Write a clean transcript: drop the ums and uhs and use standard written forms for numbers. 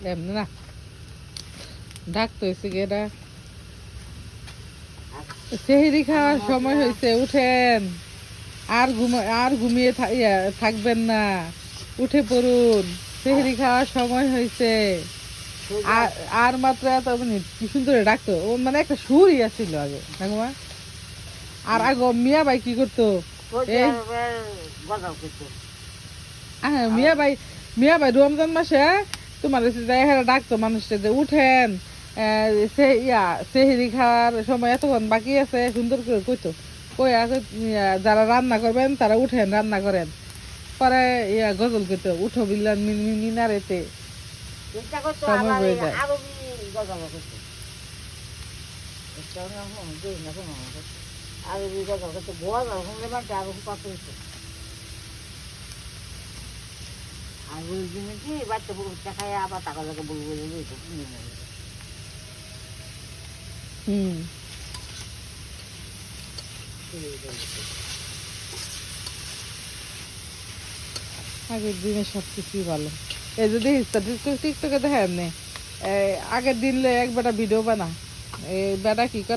এমনি না ডাকতে হয়েছে গেটা সেহরি খাওয়ার সময় হয়েছে উঠেন আর ঘুমিয়ে থাকবেন না উঠে পড়ুন সেহরি খাওয়ার সময় হয়েছে আর আর মাত্র এত মিনিট কি সুন্দর ডাকতো ও মানে একটা সুরই আসছিল আগে ঠাকুমা আর আগে মিয়া ভাই কি করতো এই মিয়া ভাই রমজান মাসে তোমার ডাকতো মানুষটা যে উঠেন সেহরি খাওয়ার সময় এতক্ষণ বাকি আছে সুন্দর করে কইতো কই আছে যারা রান্না করবেন তারা উঠেন রান্না করেন পরে গজল কইতো উঠো বিল্লান মিনারেতে সময় হয়ে যায় হুম আগের দিনে সবকিছুই ভালো এই যদি টিকটকে দেখেন আগের দিন এক বেটা ভিডিও বানা এই বেটা কি করে